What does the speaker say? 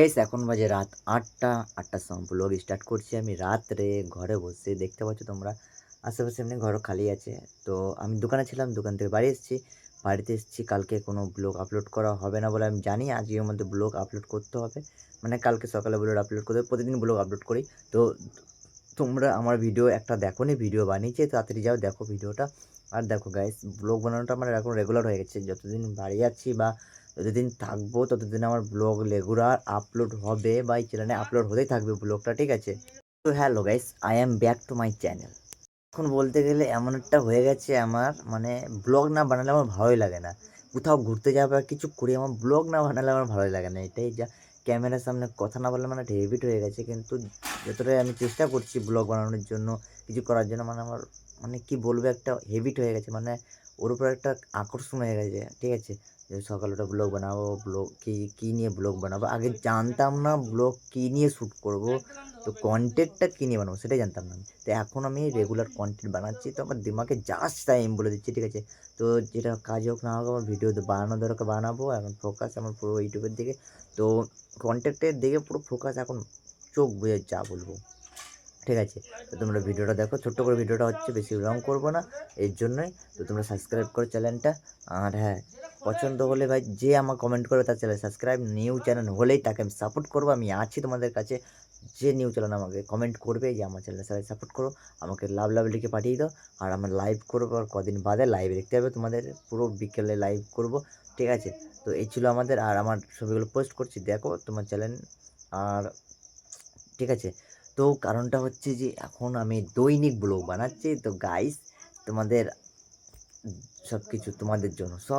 Guys এখন বাজে রাত ৮টার সময় ব্লগ স্টার্ট করছি আমি রাত্রে ঘরে বসে। দেখতে পাচ্ছ তোমরা আশেপাশে এমনি ঘর খালি আছে। তো আমি দোকানে ছিলাম, দোকান থেকে বাড়ি এসেছি। বাড়িতে এসেছি, কালকে কোনো ব্লগ আপলোড করা হবে না বলে আমি জানি। আজকের মধ্যে ব্লগ আপলোড করতে হবে, মানে কালকে সকালে ব্লগ আপলোড করতে হবে। প্রতিদিন ব্লগ আপলোড করি। তো তোমরা আমার ভিডিও একটা দেখো নি, ভিডিও বানিয়েছি, তাড়াতাড়ি যাও দেখো ভিডিওটা। আর দেখো গাইস, ব্লগ বানানোটা আমার এখন রেগুলার হয়ে গেছে। যতদিন বাড়ি যাচ্ছি বা যতদিন থাকবো ততদিন আমার ব্লগ রেগুলার আপলোড হবে বা এই চ্যানেলে আপলোড হতেই থাকবে ব্লগটা, ঠিক আছে? তো hello guys, I am back to my channel. এখন বলতে গেলে এমন একটা হয়ে গেছে আমার, মানে ব্লগ না বানালে আমার ভালোই লাগে না। কোথাও ঘুরতে যাওয়া বা কিছু করি, আমার ব্লগ না বানালে আমার ভালোই লাগে না। এটাই যা, ক্যামেরার সামনে কথা না বললে মানে একটা হ্যাবিট হয়ে গেছে। কিন্তু যতটাই আমি চেষ্টা করছি ব্লগ বানানোর জন্য, কিছু করার জন্য, মানে আমার, মানে কি বলবো, একটা হ্যাবিট হয়ে গেছে। মানে ওর উপর একটা আকর্ষণ হয়ে গেছে, ঠিক আছে? যে সকালে উঠে ব্লগ বানাবো, ব্লগ কী নিয়ে ব্লগ বানাবো। আগে জানতাম না ব্লগ কী নিয়ে শ্যুট করব, তো কন্টেন্টটা কী নিয়ে বানাবো সেটাই জানতাম না আমি। তো এখন আমি রেগুলার কন্টেন্ট বানাচ্ছি, তো আমার দিমাগে জাস্ট তাই আমি বলে দিচ্ছি, ঠিক আছে? তো যেটা কাজ হোক না হোক আমার ভিডিও বানানো দরকার বানাবো। এখন ফোকাস আমার পুরো ইউটিউবের দিকে। তো কন্টেন্টের দিকে পুরো ফোকাস এখন, চোখ বুজে যা বলবো, ঠিক আছে? তো তোমরা ভিডিওটা দেখো, ছোট্ট করে ভিডিওটা হচ্ছে, বেশি লং করবো না এর জন্যই। তো তোমরা সাবস্ক্রাইব করো চ্যানেলটা। আর হ্যাঁ, পছন্দ হলে ভাই যে আমার কমেন্ট করবে তার চ্যানেল সাবস্ক্রাইব, নিউ চ্যানেল হলেই তাকে আমি সাপোর্ট করবো। আমি আছি তোমাদের কাছে। যে নিউ চ্যানেল আমাকে কমেন্ট করবে যে আমার চ্যানেলের সবাই সাপোর্ট করো, আমাকে লাভ লাভ লিখে পাঠিয়ে দাও। আর আমার লাইভ করবো, আর কদিন বাদে লাইভ দেখতে হবে তোমাদের, পুরো বিকেলে লাইভ করব, ঠিক আছে? তো এই ছিল আমাদের। আর আমার ছবিগুলো পোস্ট করছি, দেখো তোমার চ্যানেল। আর ঠিক আছে, তো কারণটা হচ্ছে যে এখন আমি দৈনিক ব্লগ বানাচ্ছি। তো গাইস, তোমাদের সব কিছু তোমাদের জন্য, সব